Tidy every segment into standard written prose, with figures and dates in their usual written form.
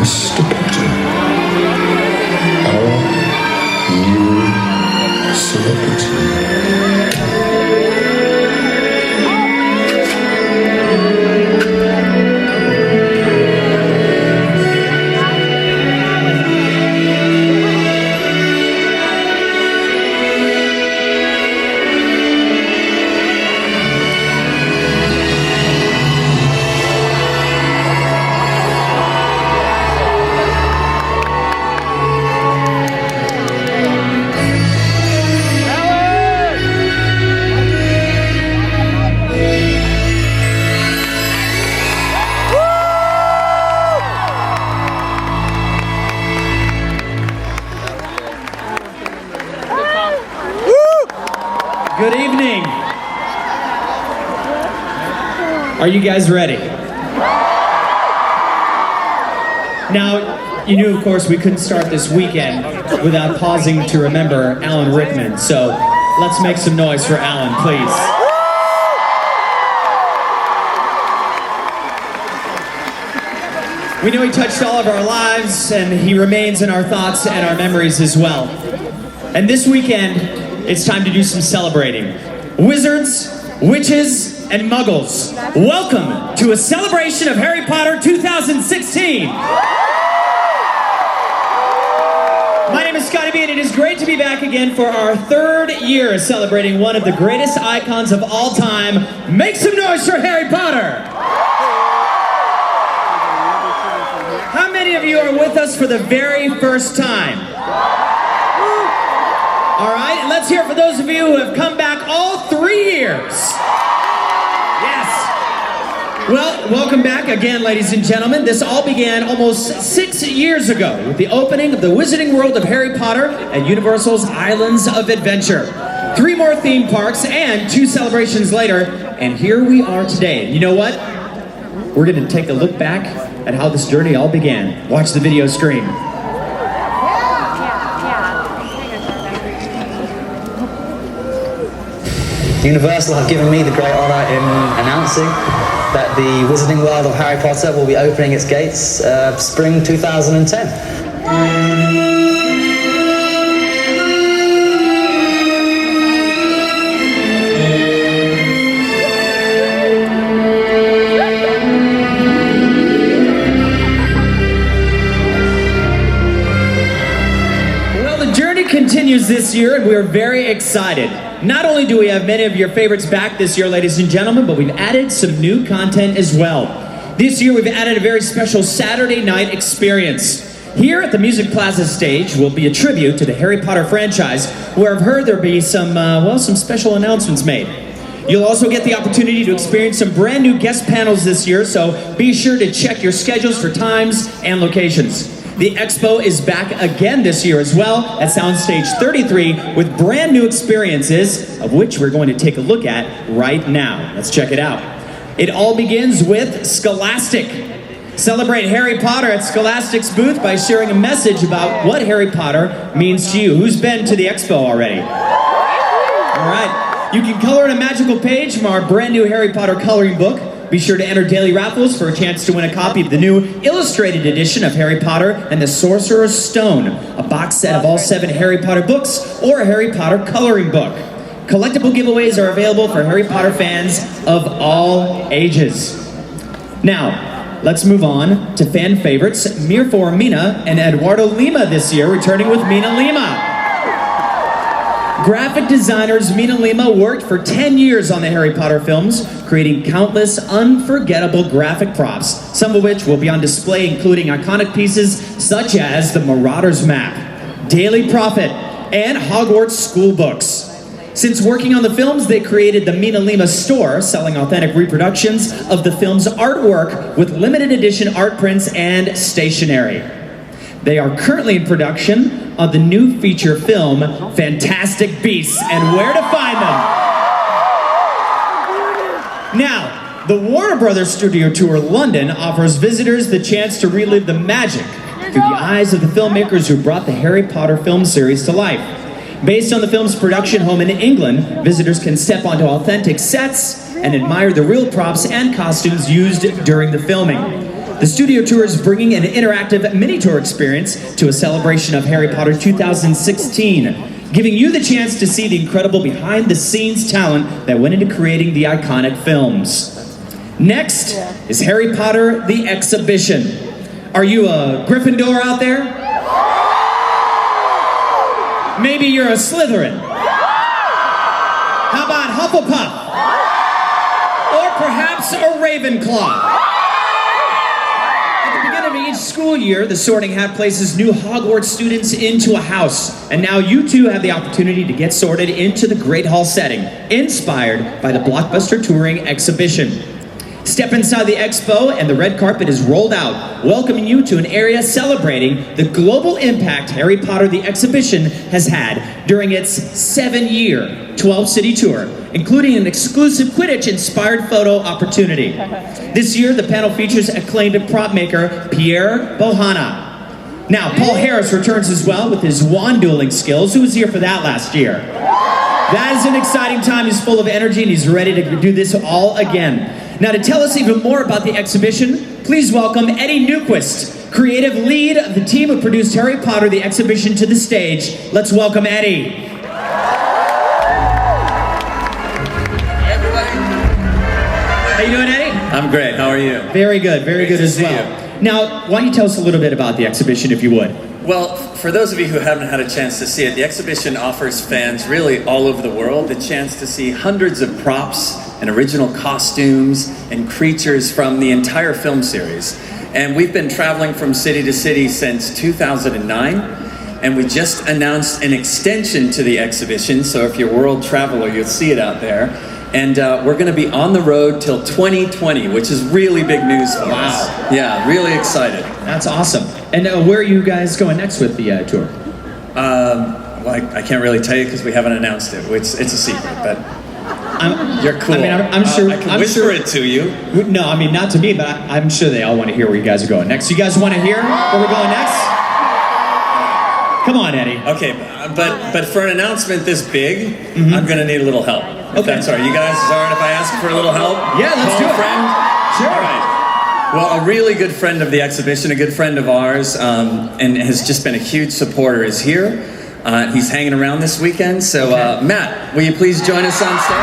Mr. Potter, our new celebrity. Good evening. Are you guys ready? Now, you knew, of course, we couldn't start this weekend without pausing to remember Alan Rickman. So let's make some noise for Alan, please. We know he touched all of our lives, and he remains in our thoughts and our memories as well. And this weekend, it's time to do some celebrating. Wizards, witches, and muggles, welcome to a celebration of Harry Potter 2016. My name is Scotty B, and it is great to be back again for our third year celebrating one of the greatest icons of all time. Make some noise for Harry Potter! How many of you are with us for the very first time? All right, and let's hear it for those of you who have come back all 3 years. Yes. Well, welcome back again, ladies and gentlemen. This all began almost 6 years ago with the opening of the Wizarding World of Harry Potter at Universal's Islands of Adventure. 3 more theme parks and 2 celebrations later, and here we are today. You know what? We're going to take a look back at how this journey all began. Watch the video screen. Universal have given me the great honour in announcing that the Wizarding World of Harry Potter will be opening its gates spring 2010. Well, the journey continues this year, and we are very excited. Not only do we have many of your favorites back this year, ladies and gentlemen, but we've added some new content as well. This year, we've added a very special Saturday night experience. Here at the Music Plaza stage will be a tribute to the Harry Potter franchise, where I've heard there'll be some special announcements made. You'll also get the opportunity to experience some brand new guest panels this year, so be sure to check your schedules for times and locations. The expo is back again this year as well at Soundstage 33 with brand new experiences, of which we're going to take a look at right now. Let's check it out. It all begins with Scholastic. Celebrate Harry Potter at Scholastic's booth by sharing a message about what Harry Potter means to you. Who's been to the expo already? All right. You can color in a magical page from our brand new Harry Potter coloring book. Be sure to enter daily raffles for a chance to win a copy of the new illustrated edition of Harry Potter and the Sorcerer's Stone, a box set of all 7 Harry Potter books, or a Harry Potter coloring book. Collectible giveaways are available for Harry Potter fans of all ages. Now, let's move on to fan favorites Mirfor Mina and Eduardo Lima this year, returning with Mina Lima. Graphic designers Mina Lima worked for 10 years on the Harry Potter films, creating countless unforgettable graphic props, some of which will be on display, including iconic pieces such as the Marauders map, Daily Prophet, and Hogwarts school books. Since working on the films, they created the Mina Lima store, selling authentic reproductions of the film's artwork with limited edition art prints and stationery. They are currently in production on the new feature film, Fantastic Beasts and Where to Find Them. Now, the Warner Brothers Studio Tour London offers visitors the chance to relive the magic through the eyes of the filmmakers who brought the Harry Potter film series to life. Based on the film's production home in England, visitors can step onto authentic sets and admire the real props and costumes used during the filming. The studio tour is bringing an interactive mini-tour experience to a celebration of Harry Potter 2016, giving you the chance to see the incredible behind-the-scenes talent that went into creating the iconic films. Next is Harry Potter the Exhibition. Are you a Gryffindor out there? Maybe you're a Slytherin. How about Hufflepuff? Or perhaps a Ravenclaw? At the beginning of each school year, the Sorting Hat places new Hogwarts students into a house. And now you too have the opportunity to get sorted into the Great Hall setting, inspired by the blockbuster touring exhibition. Step inside the expo and the red carpet is rolled out, welcoming you to an area celebrating the global impact Harry Potter the Exhibition has had during its 7-year, 12-city tour, including an exclusive Quidditch-inspired photo opportunity. This year, the panel features acclaimed prop maker Pierre Bohanna. Now, Paul Harris returns as well with his wand dueling skills. Who was here for that last year? That is an exciting time. He's full of energy and he's ready to do this all again. Now, to tell us even more about the exhibition, please welcome Eddie Newquist, creative lead of the team who produced Harry Potter the Exhibition, to the stage. Let's welcome Eddie. Hey, everybody. How you doing, Eddie? I'm great. How are you? Very good as see well. Now, why don't you tell us a little bit about the exhibition, if you would? Well, for those of you who haven't had a chance to see it, the exhibition offers fans really all over the world the chance to see hundreds of props and original costumes and creatures from the entire film series. And we've been traveling from city to city since 2009, and we just announced an extension to the exhibition, so if you're a world traveler, you'll see it out there. And we're gonna be on the road till 2020, which is really big news for us. Yeah, really excited. That's awesome. And where are you guys going next with the tour? Well, I can't really tell you because we haven't announced it. It's a secret, but you're cool. I mean, I'm sure. I can I'm whisper sure, it to you. No, I mean, not to me, but I'm sure they all want to hear where you guys are going next. You guys want to hear where we're going next? Come on, Eddie. Okay, but for an announcement this big, I'm gonna need a little help. If that's all right. You guys, is it all right if I ask for a little help? Yeah, let's do it. Friend? Sure. All right. Well, a really good friend of the exhibition, a good friend of ours, and has just been a huge supporter, is here. He's hanging around this weekend, so Matt, will you please join us on stage?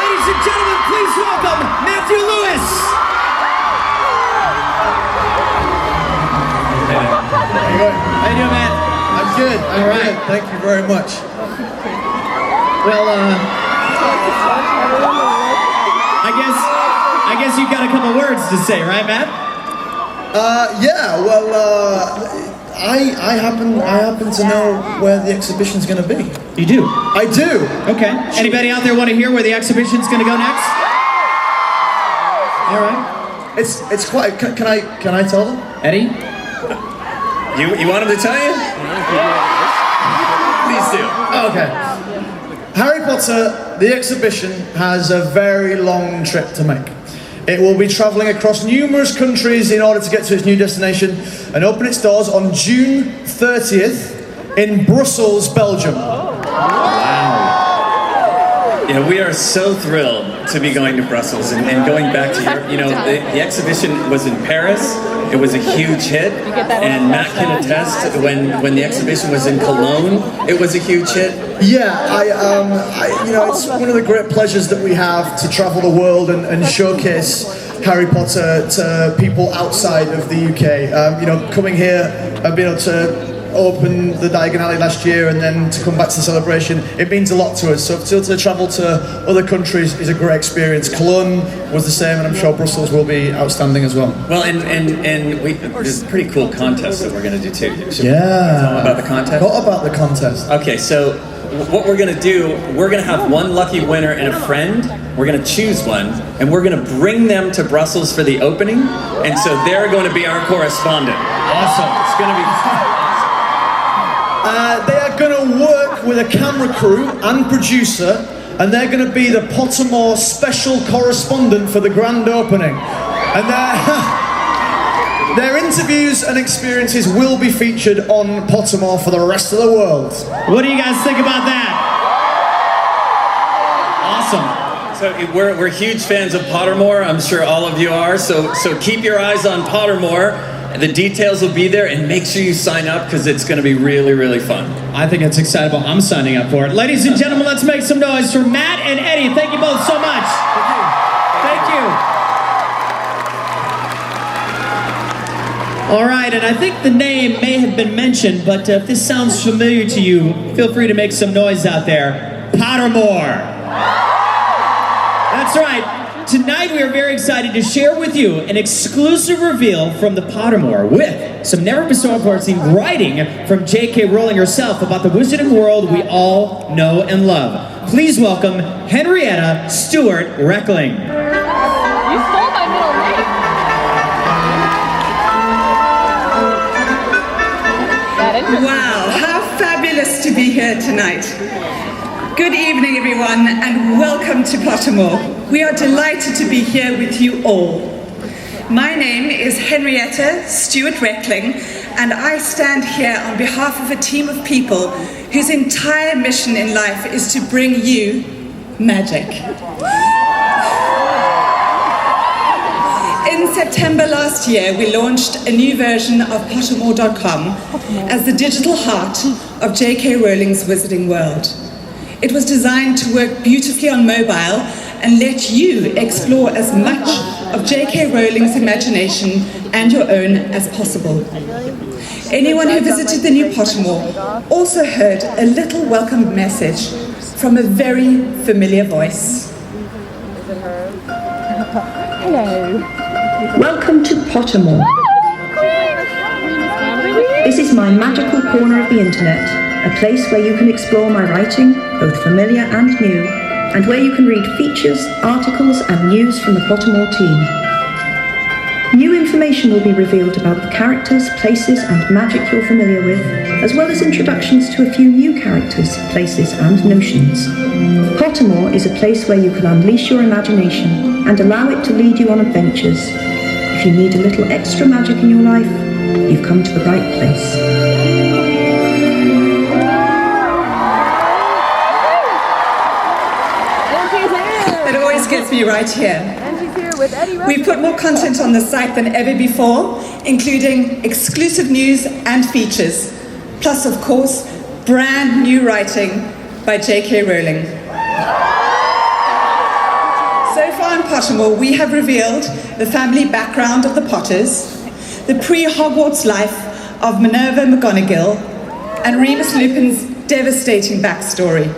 Ladies and gentlemen, please welcome Matthew Lewis. How you doing, Matt? I'm good. All right. Good. Thank you very much. Well, I guess you've got a couple words to say, right, Matt? Yeah. Well, I happen to know where the exhibition's going to be. You do? I do. Okay. Anybody out there want to hear where the exhibition's going to go next? All right. It's quite. Can I tell them? Eddie? You want him to tell you? Please do. Okay. Harry Potter, the exhibition, has a very long trip to make. It will be travelling across numerous countries in order to get to its new destination and open its doors on June 30th in Brussels, Belgium. Yeah, we are so thrilled to be going to Brussels and going back to Europe. You know, the exhibition was in Paris. It was a huge hit, and Matt can attest when the exhibition was in Cologne, it was a huge hit. Yeah, you know, it's one of the great pleasures that we have to travel the world and showcase Harry Potter to people outside of the UK. You know, coming here and being able to open the Diagon Alley last year and then to come back to the celebration, it means a lot to us. So to travel to other countries is a great experience. Cologne was the same, and I'm sure Brussels will be outstanding as well. Well, and there's a pretty cool contest that we're going to do too. Should we Yeah. tell them about the contest? What about the contest? Okay, so what we're going to do, we're going to have one lucky winner and a friend. We're going to choose one, and we're going to bring them to Brussels for the opening, and so they're going to be our correspondent. Awesome. It's going to be... They are going to work with a camera crew and producer, and they're going to be the Pottermore special correspondent for the grand opening. And their interviews and experiences will be featured on Pottermore for the rest of the world. What do you guys think about that? Awesome. So we're huge fans of Pottermore. I'm sure all of you are. So keep your eyes on Pottermore. The details will be there, and make sure you sign up because it's going to be really, really fun. I think it's excitable. I'm signing up for it. Ladies and gentlemen, let's make some noise for Matt and Eddie. Thank you both so much. Thank you. All right, and I think the name may have been mentioned, but if this sounds familiar to you, feel free to make some noise out there. Pottermore. That's right. Tonight we are very excited to share with you an exclusive reveal from the Pottermore with some never-before-seen writing from J.K. Rowling herself about the wizarding world we all know and love. Please welcome Henrietta Stewart Reckling. You stole my middle name. Wow, how fabulous to be here tonight. Good evening, everyone, and welcome to Pottermore. We are delighted to be here with you all. My name is Henrietta Stewart Reckling, and I stand here on behalf of a team of people whose entire mission in life is to bring you magic. In September last year, we launched a new version of Pottermore.com as the digital heart of J.K. Rowling's Wizarding World. It was designed to work beautifully on mobile and let you explore as much of J.K. Rowling's imagination and your own as possible. Anyone who visited the new Pottermore also heard a little welcome message from a very familiar voice. Hello. Welcome to Pottermore. This is my magical corner of the internet, a place where you can explore my writing, both familiar and new, and where you can read features, articles and news from the Pottermore team. New information will be revealed about the characters, places and magic you're familiar with, as well as introductions to a few new characters, places and notions. Pottermore is a place where you can unleash your imagination and allow it to lead you on adventures. If you need a little extra magic in your life, you've come to the right place. It always gets me right here. We've put more content on the site than ever before, including exclusive news and features, plus, of course, brand new writing by J.K. Rowling. So far in Pottermore, we have revealed the family background of the Potters, the pre-Hogwarts life of Minerva McGonagall, and Remus Lupin's devastating backstory.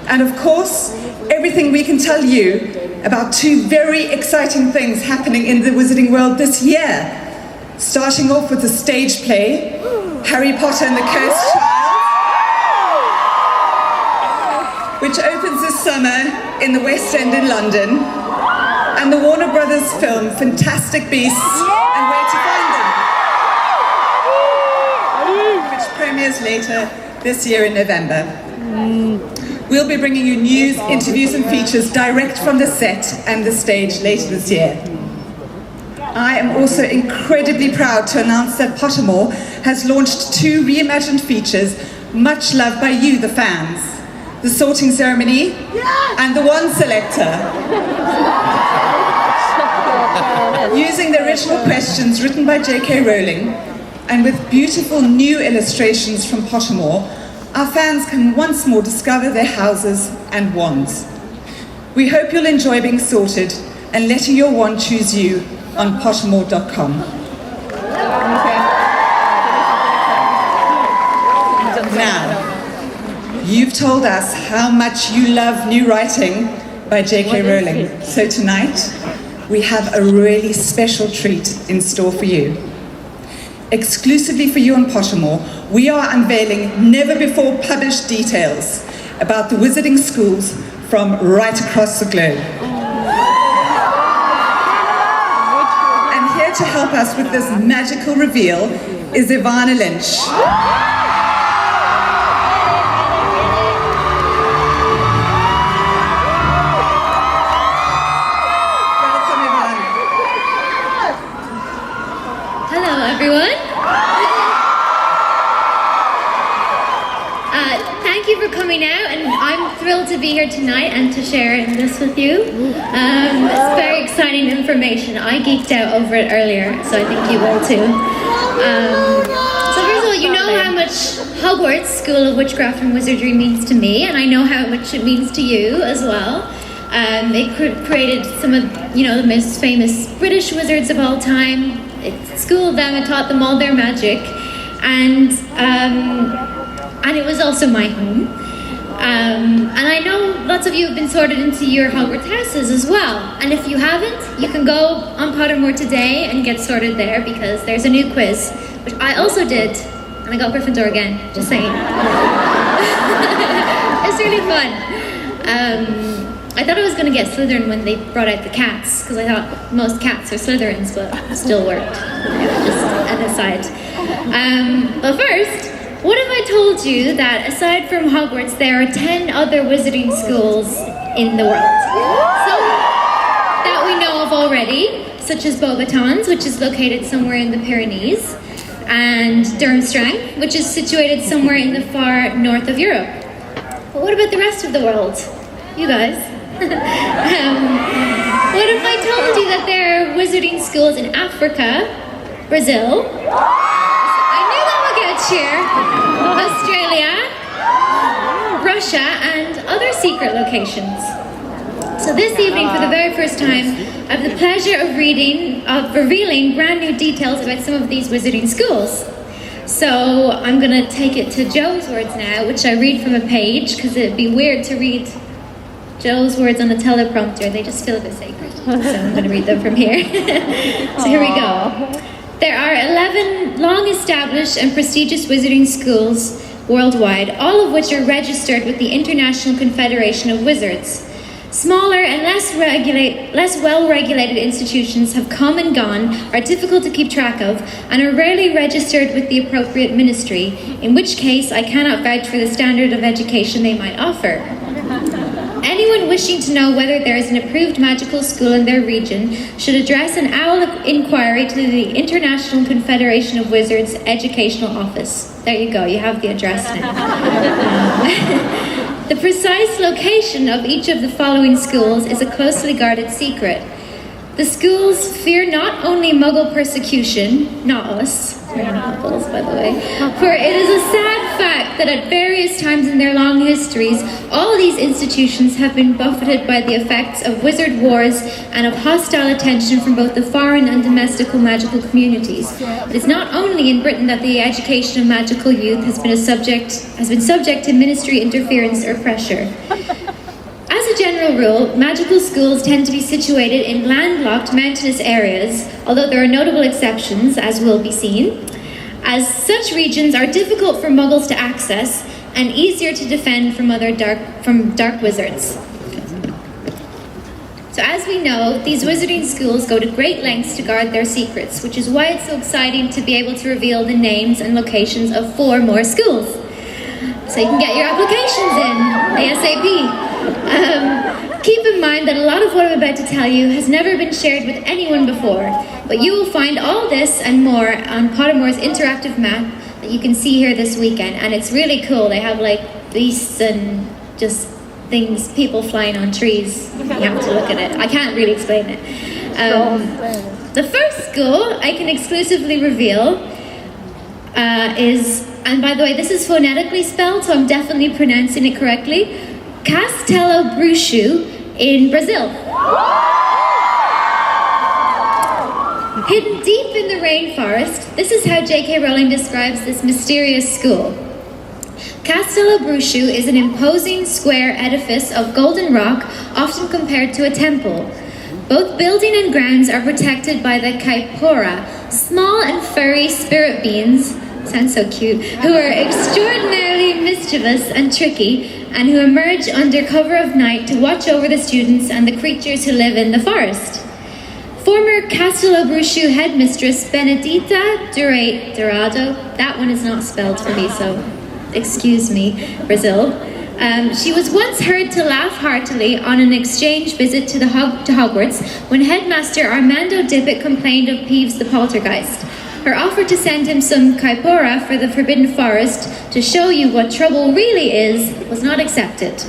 And of course, everything we can tell you about two very exciting things happening in the Wizarding World this year. Starting off with the stage play, Harry Potter and the Cursed Child, which opens this summer in the West End in London, and the Warner Brothers film Fantastic Beasts and Where to Find Them, which premieres later this year in November. We'll be bringing you news, interviews and features direct from the set and the stage later this year. I am also incredibly proud to announce that Pottermore has launched two reimagined features much loved by you, the fans. The Sorting Ceremony and the Wand Selector. Using the original questions written by J.K. Rowling and with beautiful new illustrations from Pottermore, our fans can once more discover their houses and wands. We hope you'll enjoy being sorted and letting your wand choose you on Pottermore.com. Now, you've told us how much you love new writing by J.K. Rowling. So tonight, we have a really special treat in store for you. Exclusively for you on Pottermore, we are unveiling never-before-published details about the wizarding schools from right across the globe. And here to help us with this magical reveal is Evanna Lynch. Welcome, Evanna. Hello, everyone. Thank you for coming out, and I'm thrilled to be here tonight and to share this with you. It's very exciting information. I geeked out over it earlier, so I think you will too. So first of all, you know how much Hogwarts School of Witchcraft and Wizardry means to me, and I know how much it means to you as well. It created some of, the most famous British wizards of all time. It schooled them and taught them all their magic, and it was also my home. And I know lots of you have been sorted into your Hogwarts houses as well. And if you haven't, you can go on Pottermore today and get sorted there, because there's a new quiz, which I also did, and I got Gryffindor again, just saying. It's really fun. I thought I was going to get Slytherin when they brought out the cats, because I thought most cats are Slytherins, but it still worked. Just an aside. But first, what if I told you that aside from Hogwarts, there are 10 other wizarding schools in the world? So, that we know of already, such as Beauxbatons, which is located somewhere in the Pyrenees, and Durmstrang, which is situated somewhere in the far north of Europe. But what about the rest of the world? You guys? What if I told you that there are wizarding schools in Africa, Brazil, cheer, Australia, Russia, and other secret locations. So this evening, for the very first time, I have the pleasure of revealing brand new details about some of these wizarding schools. So I'm going to take it to Joe's words now, which I read from a page, because it'd be weird to read Joe's words on a teleprompter. They just feel a bit sacred. So I'm going to read them from here. So here we go. There are 11 long-established and prestigious wizarding schools worldwide, all of which are registered with the International Confederation of Wizards. Smaller and less well-regulated institutions have come and gone, are difficult to keep track of, and are rarely registered with the appropriate ministry, in which case I cannot vouch for the standard of education they might offer. Anyone wishing to know whether there is an approved magical school in their region should address an OWL inquiry to the International Confederation of Wizards Educational Office. There you go, you have the address now. The precise location of each of the following schools is a closely guarded secret. The schools fear not only Muggle persecution, not us, we're not Muggles, by the way, for it is a sad fact that at various times in their long histories, all these institutions have been buffeted by the effects of wizard wars and of hostile attention from both the foreign and domestic magical communities. It is not only in Britain that the education of magical youth has been subject to ministry interference or pressure. As a general rule, magical schools tend to be situated in landlocked mountainous areas, although there are notable exceptions, as will be seen, as such regions are difficult for Muggles to access and easier to defend from dark wizards. So as we know, these wizarding schools go to great lengths to guard their secrets, which is why it's so exciting to be able to reveal the names and locations of 4 more schools. So you can get your applications in ASAP. Keep in mind that a lot of what I'm about to tell you has never been shared with anyone before, but you will find all this and more on Pottermore's interactive map that you can see here this weekend, and it's really cool. They have like beasts and just things, people flying on trees. You have to look at it. I can't really explain it. The first school I can exclusively reveal is, and by the way, this is phonetically spelled, so I'm definitely pronouncing it correctly, Castelo Bruxo in Brazil. Hidden deep in the rainforest, this is how J.K. Rowling describes this mysterious school. Castelo Bruxo is an imposing square edifice of golden rock, often compared to a temple. Both building and grounds are protected by the Kaipora, small and furry spirit beings, sounds so cute, who are extraordinarily mischievous and tricky, and who emerge under cover of night to watch over the students and the creatures who live in the forest. Former Castelo Bruxo headmistress Benedita Dourado, that one is not spelled for me, so excuse me, Brazil. She was once heard to laugh heartily on an exchange visit to Hogwarts when headmaster Armando Dippet complained of Peeves the poltergeist. her offer to send him some kaipora for the Forbidden Forest to show you what trouble really is was not accepted.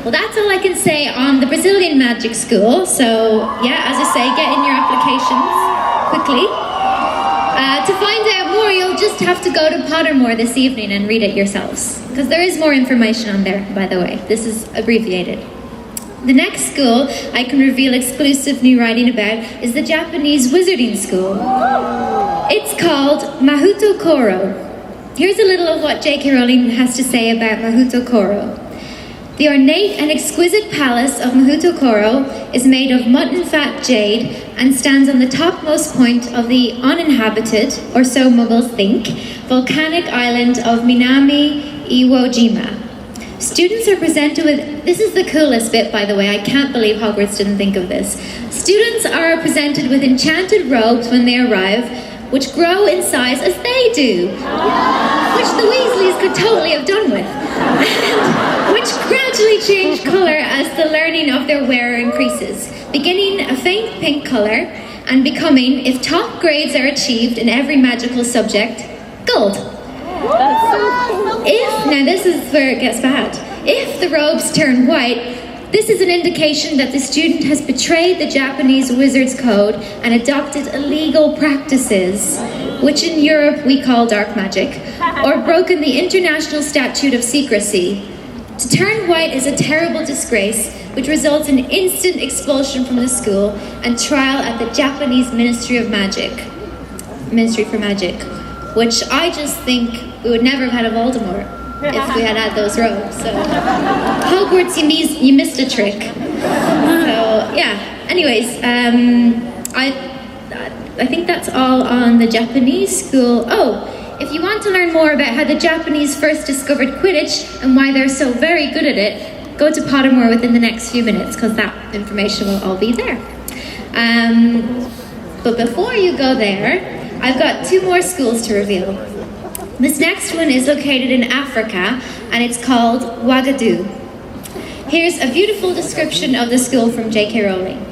Well, that's all I can say on the Brazilian Magic School. So, yeah, as I say, get in your applications quickly. To find out more, you'll just have to go to Pottermore this evening and read it yourselves. Because there is more information on there, by the way. This is abbreviated. The next school I can reveal exclusive new writing about is the Japanese Wizarding School. It's called Mahuto Koro. Here's a little of what J.K. Rowling has to say about Mahuto Koro. The ornate and exquisite palace of Mahuto Koro is made of mutton fat jade and stands on the topmost point of the uninhabited, or so Muggles think, volcanic island of Minami Iwo Jima. Students are presented with, this is the coolest bit by the way, I can't believe Hogwarts didn't think of this. Students are presented with enchanted robes when they arrive, which grow in size as they do, which the Weasleys could totally have done with, and which gradually change colour as the learning of their wearer increases, beginning a faint pink colour and becoming, if top grades are achieved in every magical subject, gold. That's so cool. Now this is where it gets bad. If the robes turn white, this is an indication that the student has betrayed the Japanese wizard's code and adopted illegal practices, which in Europe we call dark magic, or broken the international statute of secrecy. To turn white is a terrible disgrace, which results in instant expulsion from the school and trial at the Japanese Ministry for Magic, which I just think we would never have had a Voldemort if we had had those robes. So Hogwarts, you missed a trick. So yeah. Anyways, I think that's all on the Japanese school. Oh, if you want to learn more about how the Japanese first discovered Quidditch and why they're so very good at it, go to Pottermore within the next few minutes because that information will all be there. But before you go there, I've got 2 more schools to reveal. This next one is located in Africa and it's called Ouagadougou. Here's a beautiful description of the school from J.K. Rowling.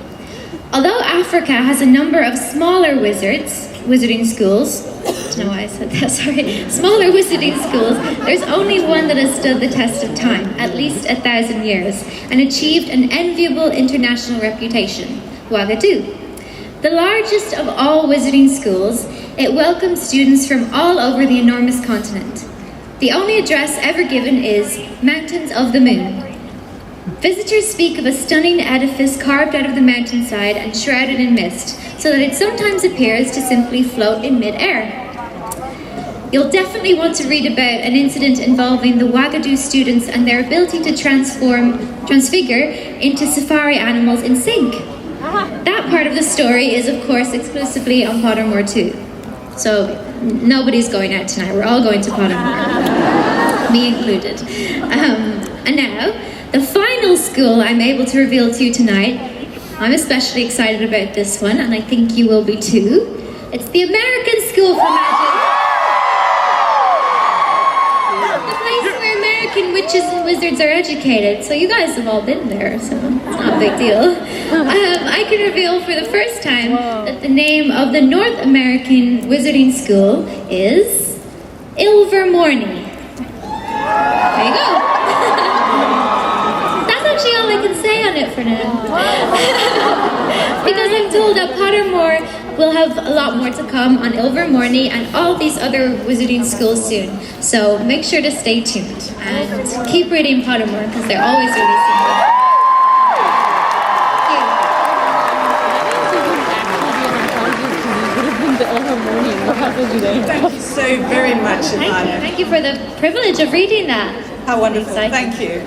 Although Africa has a number of smaller wizarding schools, I don't know why I said that, sorry, smaller wizarding schools, there's only one that has stood the test of time, at least 1,000 years, and achieved an enviable international reputation, Ouagadougou. The largest of all wizarding schools, it welcomes students from all over the enormous continent. The only address ever given is Mountains of the Moon. Visitors speak of a stunning edifice carved out of the mountainside and shrouded in mist, so that it sometimes appears to simply float in mid-air. You'll definitely want to read about an incident involving the Ouagadougou students and their ability to transfigure into safari animals in sync. That part of the story is, of course, exclusively on Pottermore too. So nobody's going out tonight. We're all going to Pottermore, me included. And now, the final school I'm able to reveal to you tonight, I'm especially excited about this one, and I think you will be too. It's the American School for Magic. The place where American witches and wizards are educated. So you guys have all been there, so it's not a big deal. I can reveal for the first time that the name of the North American Wizarding School is Ilvermorny. There you go. That's actually all I can say on it for now. Because I'm told that Pottermore will have a lot more to come on Ilvermorny and all these other wizarding schools soon. So make sure to stay tuned and keep reading Pottermore because they're always releasing new. Thank you so very much, Evanna. Thank you for the privilege of reading that. How wonderful. Thank you.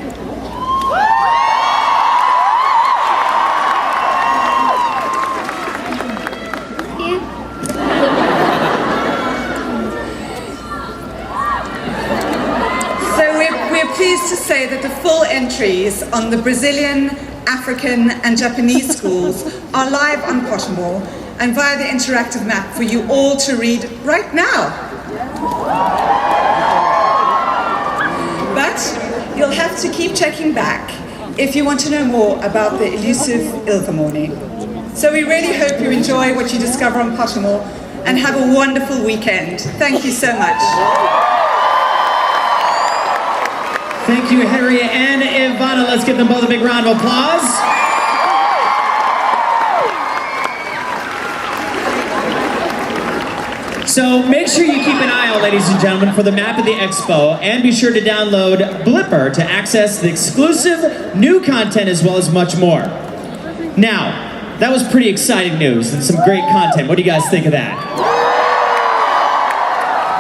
So we're pleased to say that the full entries on the Brazilian, African and Japanese schools are live on Pottermore and via the interactive map for you all to read right now. But you'll have to keep checking back if you want to know more about the elusive Ilvermorny. So we really hope you enjoy what you discover on Pottermore and have a wonderful weekend. Thank you so much. Thank you, Henry and Evanna. Let's give them both a big round of applause. So make sure you keep an eye out, ladies and gentlemen, for the map of the expo, and be sure to download Blipper to access the exclusive new content as well as much more. Now, that was pretty exciting news and some great content. What do you guys think of that?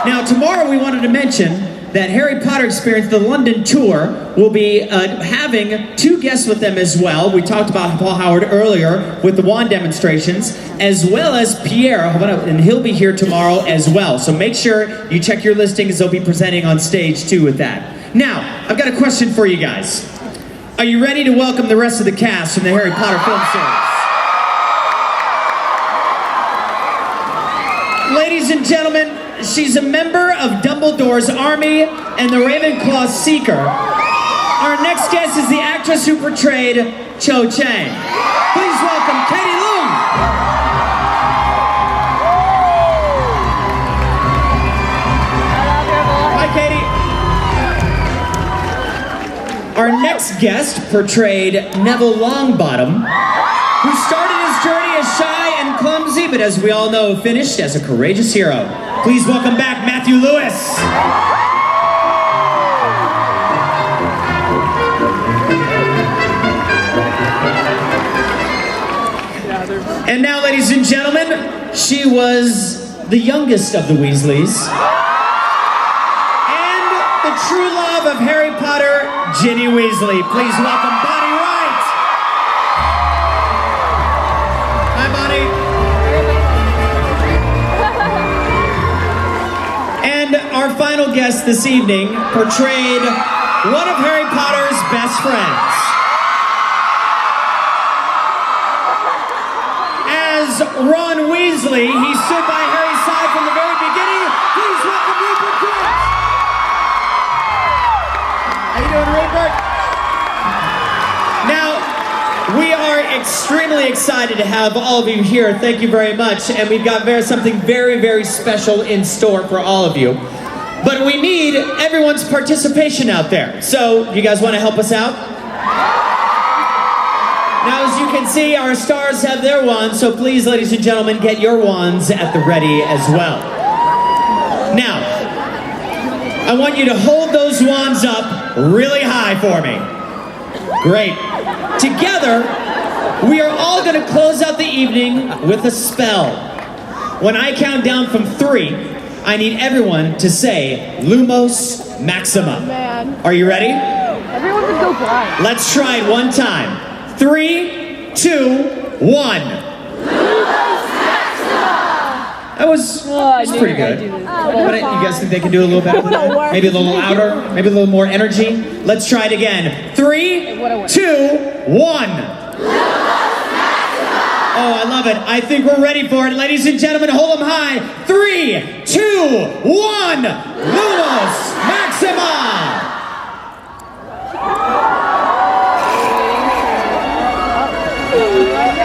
Now, tomorrow we wanted to mention that Harry Potter Experience, the London tour, will be having 2 guests with them as well. We talked about Paul Howard earlier with the wand demonstrations, as well as Pierre, and he'll be here tomorrow as well. So make sure you check your listing, as they'll be presenting on stage too with that. Now, I've got a question for you guys. Are you ready to welcome the rest of the cast from the Harry Potter film series? Ladies and gentlemen, she's a member of Dumbledore's army and the Ravenclaw Seeker. Our next guest is the actress who portrayed Cho Chang. Please welcome Katie Leung. Hi, Katie. Our next guest portrayed Neville Longbottom, who started his journey as shy and clumsy, but as we all know, finished as a courageous hero. Please welcome back Matthew Lewis. And now, ladies and gentlemen, she was the youngest of the Weasleys and the true love of Harry Potter, Ginny Weasley. Please welcome Bonnie Wright. Hi, Bonnie. And our final guest this evening portrayed one of Harry Potter's best friends. As Ron Weasley, he stood by Harry's side from the very beginning. Please welcome Rupert Grint. How you doing, Rupert? Now, we are extremely excited to have all of you here. Thank you very much. And we've got something very, very special in store for all of you. But we need everyone's participation out there. So, you guys want to help us out? Now, as you can see, our stars have their wands, so please, ladies and gentlemen, get your wands at the ready as well. Now, I want you to hold those wands up really high for me. Great. Together, we are all going to close out the evening with a spell. When I count down from 3, I need everyone to say Lumos Maxima. Are you ready? Everyone would go blind. Let's try it one time. 3, 2, 1. That was pretty good. But you guys think they can do a little better than that? Maybe a little louder? Maybe a little more energy? Let's try it again. 3, 2, 1. Oh, I love it. I think we're ready for it. Ladies and gentlemen, hold them high. 3, 2, 1. Lumos Maxima. Right?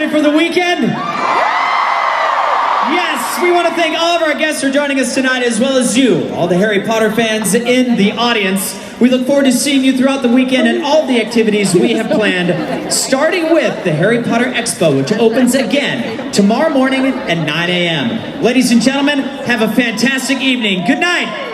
excited for the weekend? Yes, we want to thank all of our guests for joining us tonight, as well as you, all the Harry Potter fans in the audience. We look forward to seeing you throughout the weekend and all the activities we have planned, starting with the Harry Potter Expo, which opens again tomorrow morning at 9 a.m. Ladies and gentlemen, have a fantastic evening. Good night.